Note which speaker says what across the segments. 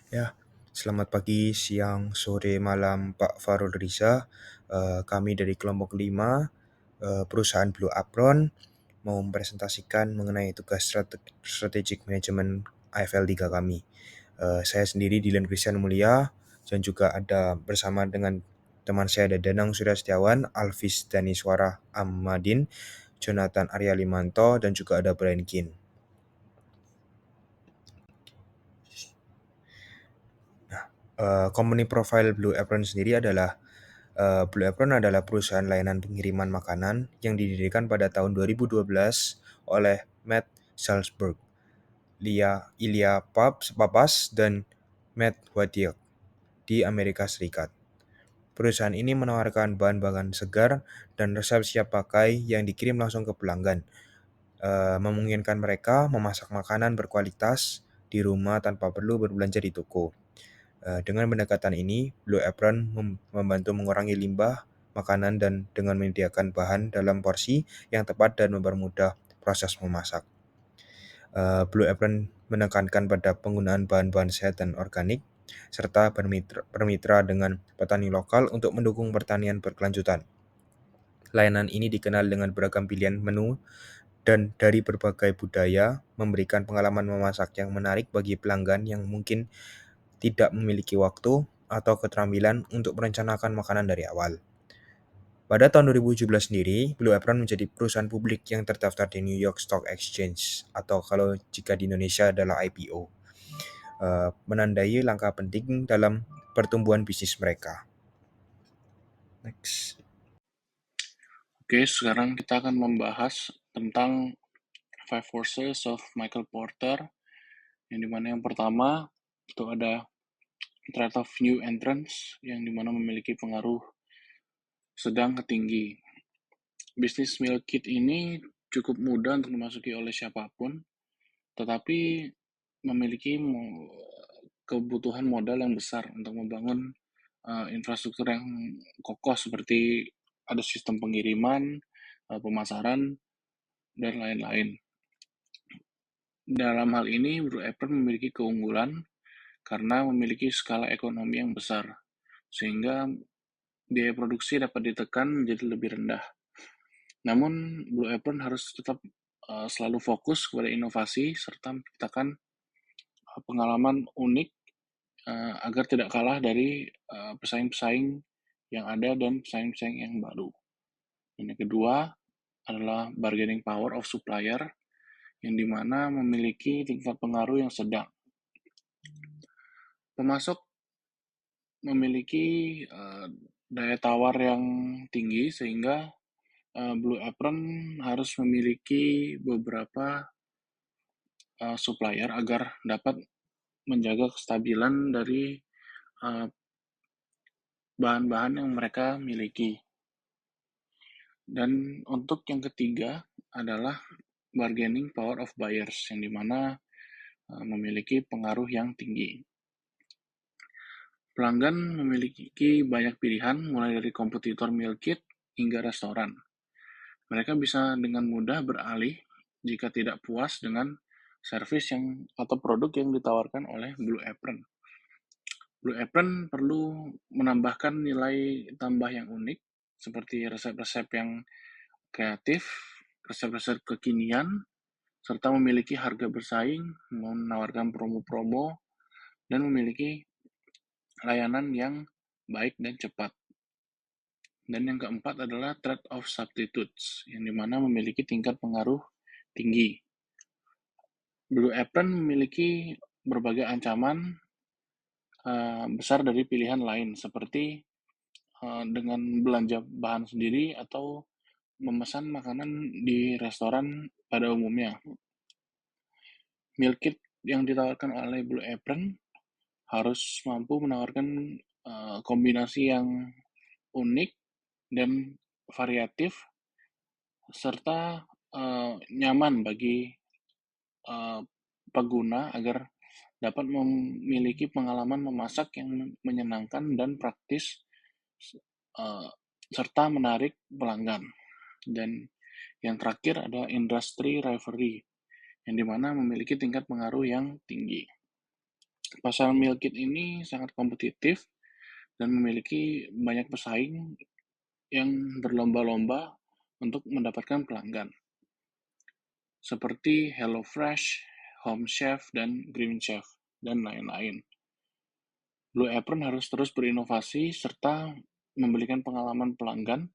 Speaker 1: Ya, selamat pagi, siang, sore, malam, Pak Farul Riza. Kami dari kelompok 5, perusahaan Blue Apron, mau mempresentasikan mengenai tugas strategic manajemen AFL 3 kami. Saya sendiri Dilan Christian Mulia, dan juga ada bersama dengan teman saya ada Danang Surya Setiawan, Alvis Daniswara Ahmadin, Jonathan Arya Limanto, dan juga ada Brian Kin. Company profile Blue Apron sendiri adalah Blue Apron adalah perusahaan layanan pengiriman makanan yang didirikan pada tahun 2012 oleh Matt Salzberg, Ilya Papas, dan Matt Wadiak di Amerika Serikat. Perusahaan ini menawarkan bahan-bahan segar dan resep siap pakai yang dikirim langsung ke pelanggan, memungkinkan mereka memasak makanan berkualitas di rumah tanpa perlu berbelanja di toko. Dengan pendekatan ini, Blue Apron membantu mengurangi limbah makanan dan dengan menyediakan bahan dalam porsi yang tepat dan mempermudah proses memasak. Blue Apron menekankan pada penggunaan bahan-bahan sehat dan organik, serta bermitra dengan petani lokal untuk mendukung pertanian berkelanjutan. Layanan ini dikenal dengan beragam pilihan menu dan dari berbagai budaya, memberikan pengalaman memasak yang menarik bagi pelanggan yang mungkin tidak memiliki waktu atau keterampilan untuk merencanakan makanan dari awal. Pada tahun 2017 sendiri, Blue Apron menjadi perusahaan publik yang terdaftar di New York Stock Exchange, atau kalau jika di Indonesia adalah IPO, menandai langkah penting dalam pertumbuhan bisnis mereka. Next.
Speaker 2: Oke, sekarang kita akan membahas tentang Five Forces of Michael Porter, yang dimana yang pertama itu ada threat of new entrants, yang dimana memiliki pengaruh sedang ke tinggi. Bisnis meal kit ini cukup mudah untuk dimasuki oleh siapapun, tetapi memiliki kebutuhan modal yang besar untuk membangun infrastruktur yang kokoh seperti ada sistem pengiriman, pemasaran, dan lain-lain. Dalam hal ini, Blue Apron memiliki keunggulan karena memiliki skala ekonomi yang besar, sehingga biaya produksi dapat ditekan menjadi lebih rendah. Namun, Blue Apron harus tetap selalu fokus kepada inovasi serta menciptakan pengalaman unik agar tidak kalah dari pesaing-pesaing yang ada dan pesaing-pesaing yang baru. Dan yang kedua adalah bargaining power of supplier, yang dimana memiliki tingkat pengaruh yang sedang. Pemasok memiliki daya tawar yang tinggi sehingga Blue Apron harus memiliki beberapa supplier agar dapat menjaga kestabilan dari bahan-bahan yang mereka miliki. Dan untuk yang ketiga adalah bargaining power of buyers, yang dimana memiliki pengaruh yang tinggi. Pelanggan memiliki banyak pilihan, mulai dari kompetitor meal kit hingga restoran. Mereka bisa dengan mudah beralih jika tidak puas dengan servis atau produk yang ditawarkan oleh Blue Apron. Blue Apron perlu menambahkan nilai tambah yang unik, seperti resep-resep yang kreatif, resep-resep kekinian, serta memiliki harga bersaing, menawarkan promo-promo, dan memiliki layanan yang baik dan cepat. Dan yang keempat adalah trade of substitutes, yang dimana memiliki tingkat pengaruh tinggi. Blue Apron memiliki berbagai ancaman besar dari pilihan lain, seperti dengan belanja bahan sendiri atau memesan makanan di restoran pada umumnya. Meal kit yang ditawarkan oleh Blue Apron harus mampu menawarkan kombinasi yang unik dan variatif, serta nyaman bagi pengguna agar dapat memiliki pengalaman memasak yang menyenangkan dan praktis, serta menarik pelanggan. Dan yang terakhir adalah industry rivalry, yang dimana memiliki tingkat pengaruh yang tinggi. Pasar meal kit ini sangat kompetitif dan memiliki banyak pesaing yang berlomba-lomba untuk mendapatkan pelanggan, seperti HelloFresh, Home Chef, dan Green Chef, dan lain-lain. Blue Apron harus terus berinovasi serta memberikan pengalaman pelanggan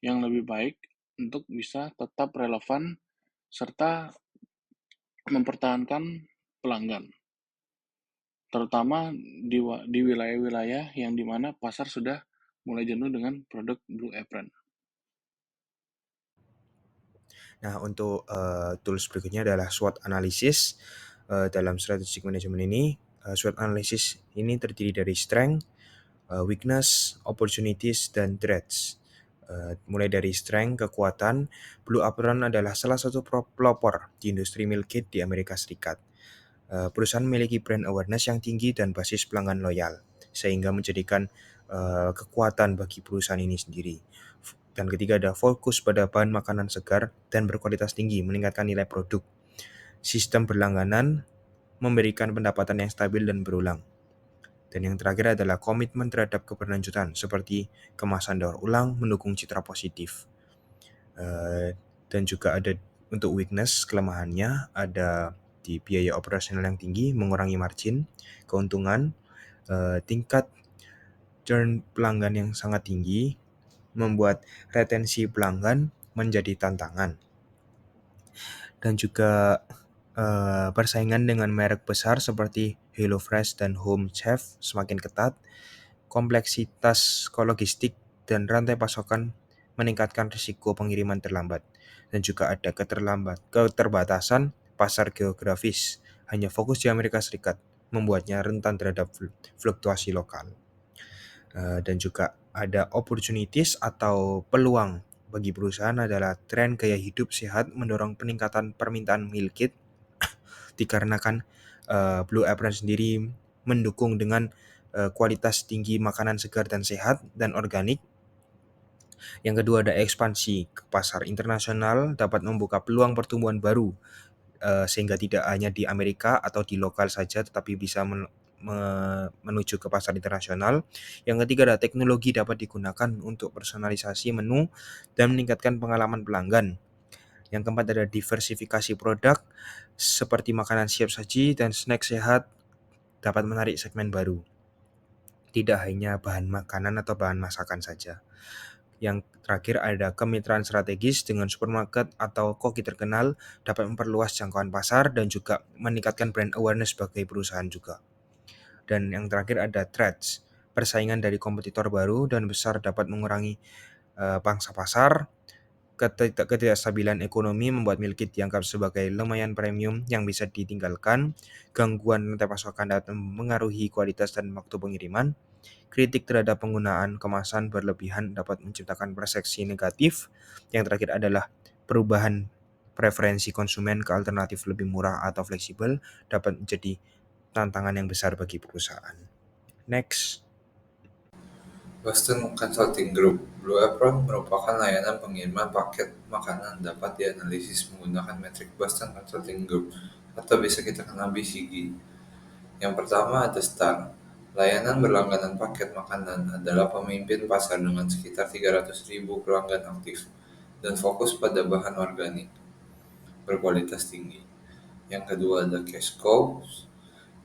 Speaker 2: yang lebih baik untuk bisa tetap relevan serta mempertahankan pelanggan, terutama di wilayah-wilayah yang dimana pasar sudah mulai jenuh dengan produk Blue Apron.
Speaker 1: Nah, untuk tools berikutnya adalah SWOT analysis. Dalam strategic management ini, SWOT analysis ini terdiri dari strength, weakness, opportunities, dan threats. Mulai dari strength, kekuatan, Blue Apron adalah salah satu pelopor di industri meal kit di Amerika Serikat. Perusahaan memiliki brand awareness yang tinggi dan basis pelanggan loyal, sehingga menjadikan kekuatan bagi perusahaan ini sendiri. Dan ketiga ada fokus pada bahan makanan segar dan berkualitas tinggi, meningkatkan nilai produk. Sistem berlangganan memberikan pendapatan yang stabil dan berulang. Dan yang terakhir adalah komitmen terhadap keberlanjutan, seperti kemasan daur ulang, mendukung citra positif. Dan juga ada untuk weakness, kelemahannya ada di biaya operasional yang tinggi, mengurangi margin, keuntungan, tingkat churn pelanggan yang sangat tinggi, membuat retensi pelanggan menjadi tantangan. Dan juga persaingan dengan merek besar seperti HelloFresh dan Home Chef semakin ketat, kompleksitas logistik dan rantai pasokan meningkatkan risiko pengiriman terlambat. Dan juga ada keterbatasan pasar geografis, hanya fokus di Amerika Serikat, membuatnya rentan terhadap fluktuasi lokal. Dan juga ada opportunities atau peluang bagi perusahaan adalah tren gaya hidup sehat mendorong peningkatan permintaan meal kit dikarenakan Blue Apron sendiri mendukung dengan kualitas tinggi makanan segar dan sehat dan organik. Yang kedua ada ekspansi ke pasar internasional dapat membuka peluang pertumbuhan baru sehingga tidak hanya di Amerika atau di lokal saja tetapi bisa menuju ke pasar internasional. Yang ketiga adalah teknologi dapat digunakan untuk personalisasi menu dan meningkatkan pengalaman pelanggan. Yang keempat adalah diversifikasi produk seperti makanan siap saji dan snack sehat dapat menarik segmen baru. Tidak hanya bahan makanan atau bahan masakan saja. Yang terakhir ada kemitraan strategis dengan supermarket atau koki terkenal dapat memperluas jangkauan pasar dan juga meningkatkan brand awareness sebagai perusahaan juga. Dan yang terakhir ada threats. Persaingan dari kompetitor baru dan besar dapat mengurangi pangsa pasar. Ketidakstabilan ekonomi membuat meal kit dianggap sebagai lumayan premium yang bisa ditinggalkan. Gangguan rantai pasokan dapat mengaruhi kualitas dan waktu pengiriman. Kritik terhadap penggunaan kemasan berlebihan dapat menciptakan persepsi negatif. Yang terakhir adalah perubahan preferensi konsumen ke alternatif lebih murah atau fleksibel dapat menjadi tantangan yang besar bagi perusahaan. Next.
Speaker 3: Boston Consulting Group. Blue Apron merupakan layanan pengiriman paket makanan dapat dianalisis menggunakan metrik Boston Consulting Group atau bisa kita kenal BCG. Yang pertama ada STAR. Layanan berlangganan paket makanan adalah pemimpin pasar dengan sekitar 300.000 pelanggan aktif dan fokus pada bahan organik berkualitas tinggi. Yang kedua ada Cashco.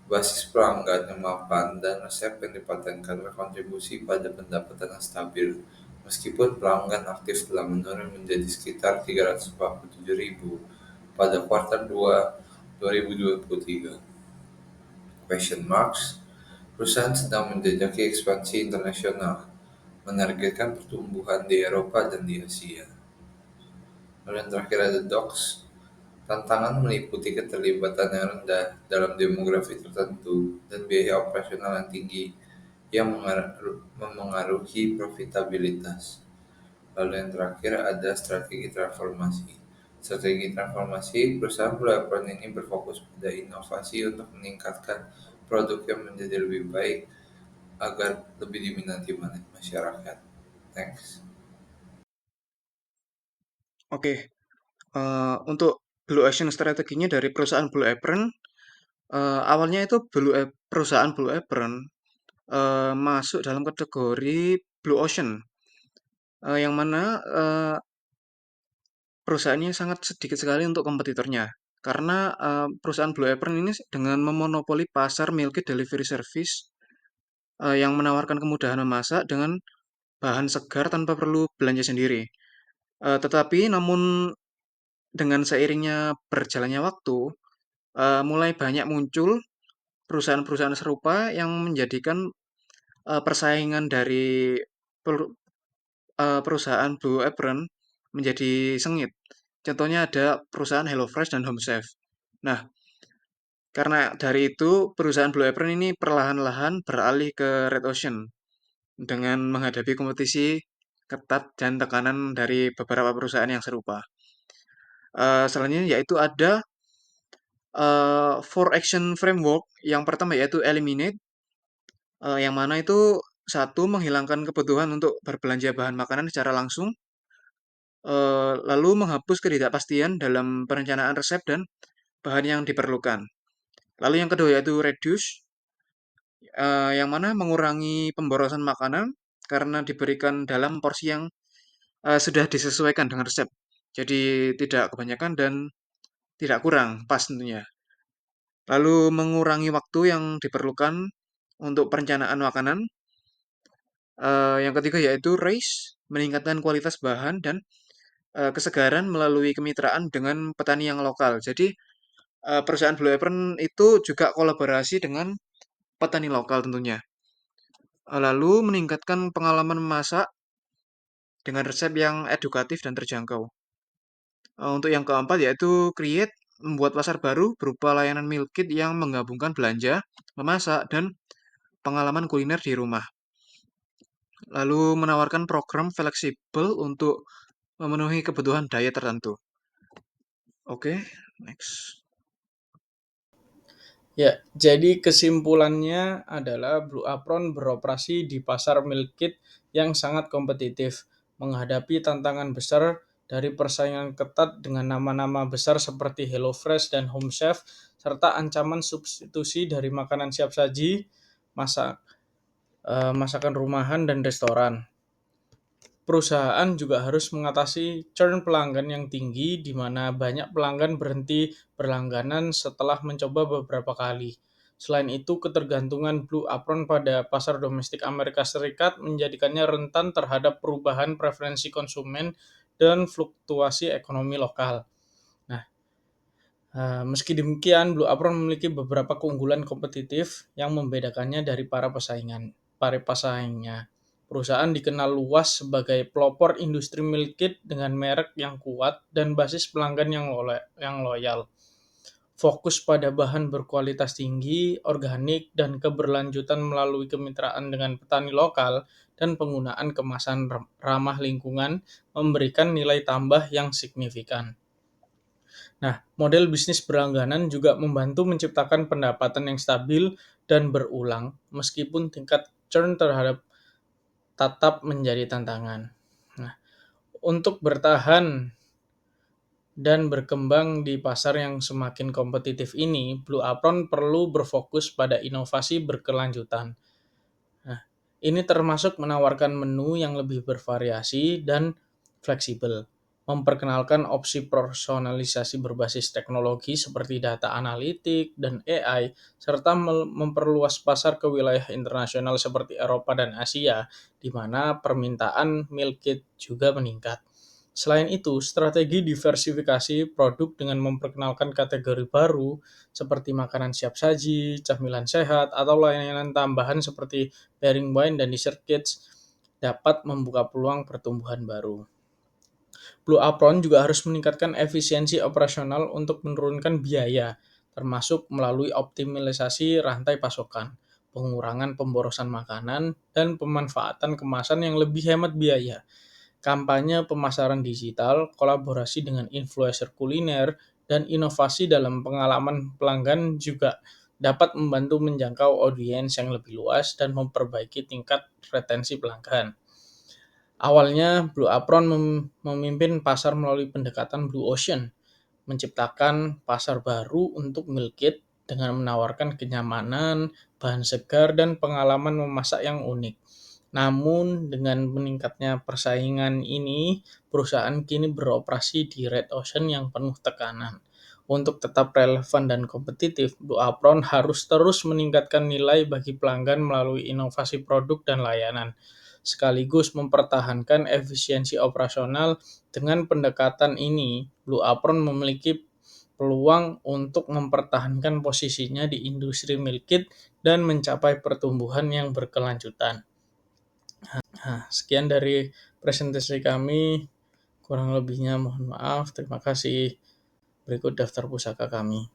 Speaker 3: Basis pelanggan yang mapan dan resep yang dipatenkan berkontribusi pada pendapatan yang stabil, meskipun pelanggan aktif telah menurun menjadi sekitar 347.000 pada kuartal 2 2023. Question marks, perusahaan sedang menjajaki ekspansi internasional, menargetkan pertumbuhan di Eropa dan di Asia. Lalu yang terakhir ada Docs. Tantangan meliputi keterlibatan yang rendah dalam demografi tertentu dan biaya operasional yang tinggi yang memengaruhi profitabilitas. Lalu yang terakhir ada strategi transformasi. Strategi transformasi, perusahaan Blue Apron ini berfokus pada inovasi untuk meningkatkan produk yang menjadi lebih baik agar lebih diminati masyarakat. Thanks.
Speaker 4: Oke, untuk Blue Ocean strateginya dari perusahaan Blue Apron, awalnya itu perusahaan Blue Apron masuk dalam kategori Blue Ocean, yang mana perusahaan ini sangat sedikit sekali untuk kompetitornya. Karena perusahaan Blue Apron ini dengan memonopoli pasar meal kit delivery service yang menawarkan kemudahan memasak dengan bahan segar tanpa perlu belanja sendiri. Tetapi namun dengan seiringnya berjalannya waktu, mulai banyak muncul perusahaan-perusahaan serupa yang menjadikan persaingan dari perusahaan Blue Apron menjadi sengit. Contohnya ada perusahaan HelloFresh dan HomeChef. Nah, karena dari itu perusahaan Blue Apron ini perlahan-lahan beralih ke Red Ocean dengan menghadapi kompetisi ketat dan tekanan dari beberapa perusahaan yang serupa. Selanjutnya yaitu ada four action framework. Yang pertama yaitu eliminate, yang mana itu satu menghilangkan kebutuhan untuk berbelanja bahan makanan secara langsung, lalu menghapus ketidakpastian dalam perencanaan resep dan bahan yang diperlukan. Lalu yang kedua yaitu reduce, yang mana mengurangi pemborosan makanan karena diberikan dalam porsi yang sudah disesuaikan dengan resep. Jadi tidak kebanyakan dan tidak kurang, pas tentunya. Lalu mengurangi waktu yang diperlukan untuk perencanaan makanan. Yang ketiga yaitu raise, meningkatkan kualitas bahan dan kesegaran melalui kemitraan dengan petani yang lokal. Jadi perusahaan Blue Apron itu juga kolaborasi dengan petani lokal tentunya. Lalu meningkatkan pengalaman memasak dengan resep yang edukatif dan terjangkau. Untuk yang keempat yaitu create, membuat pasar baru berupa layanan meal kit yang menggabungkan belanja, memasak, dan pengalaman kuliner di rumah. Lalu menawarkan program fleksibel untuk memenuhi kebutuhan daya tertentu. Oke, next.
Speaker 5: Ya, jadi kesimpulannya adalah Blue Apron beroperasi di pasar meal kit yang sangat kompetitif, menghadapi tantangan besar dari persaingan ketat dengan nama-nama besar seperti HelloFresh dan HomeChef, serta ancaman substitusi dari makanan siap saji, masakan rumahan, dan restoran. Perusahaan juga harus mengatasi churn pelanggan yang tinggi, di mana banyak pelanggan berhenti berlangganan setelah mencoba beberapa kali. Selain itu, ketergantungan Blue Apron pada pasar domestik Amerika Serikat menjadikannya rentan terhadap perubahan preferensi konsumen dan fluktuasi ekonomi lokal. Nah, meski demikian, Blue Apron memiliki beberapa keunggulan kompetitif yang membedakannya dari para pesaingnya. Perusahaan dikenal luas sebagai pelopor industri meal kit dengan merek yang kuat dan basis pelanggan yang loyal. Fokus pada bahan berkualitas tinggi, organik, dan keberlanjutan melalui kemitraan dengan petani lokal dan penggunaan kemasan ramah lingkungan memberikan nilai tambah yang signifikan. Nah, model bisnis berlangganan juga membantu menciptakan pendapatan yang stabil dan berulang, meskipun tingkat churn terhadap tetap menjadi tantangan. Nah, untuk bertahan dan berkembang di pasar yang semakin kompetitif ini, Blue Apron perlu berfokus pada inovasi berkelanjutan. Nah, ini termasuk menawarkan menu yang lebih bervariasi dan fleksibel, memperkenalkan opsi personalisasi berbasis teknologi seperti data analitik dan AI, serta memperluas pasar ke wilayah internasional seperti Eropa dan Asia, di mana permintaan meal kit juga meningkat. Selain itu, strategi diversifikasi produk dengan memperkenalkan kategori baru seperti makanan siap saji, camilan sehat, atau layanan tambahan seperti pairing wine dan dessert kits dapat membuka peluang pertumbuhan baru. Blue Apron juga harus meningkatkan efisiensi operasional untuk menurunkan biaya, termasuk melalui optimalisasi rantai pasokan, pengurangan pemborosan makanan, dan pemanfaatan kemasan yang lebih hemat biaya. Kampanye pemasaran digital, kolaborasi dengan influencer kuliner, dan inovasi dalam pengalaman pelanggan juga dapat membantu menjangkau audiens yang lebih luas dan memperbaiki tingkat retensi pelanggan. Awalnya, Blue Apron memimpin pasar melalui pendekatan Blue Ocean, menciptakan pasar baru untuk meal kit dengan menawarkan kenyamanan, bahan segar, dan pengalaman memasak yang unik. Namun, dengan meningkatnya persaingan ini, perusahaan kini beroperasi di red ocean yang penuh tekanan. Untuk tetap relevan dan kompetitif, Blue Apron harus terus meningkatkan nilai bagi pelanggan melalui inovasi produk dan layanan, sekaligus mempertahankan efisiensi operasional. Dengan pendekatan ini, Blue Apron memiliki peluang untuk mempertahankan posisinya di industri meal kit dan mencapai pertumbuhan yang berkelanjutan. Nah, sekian dari presentasi kami. Kurang lebihnya mohon maaf. Terima kasih. Berikut daftar pusaka kami.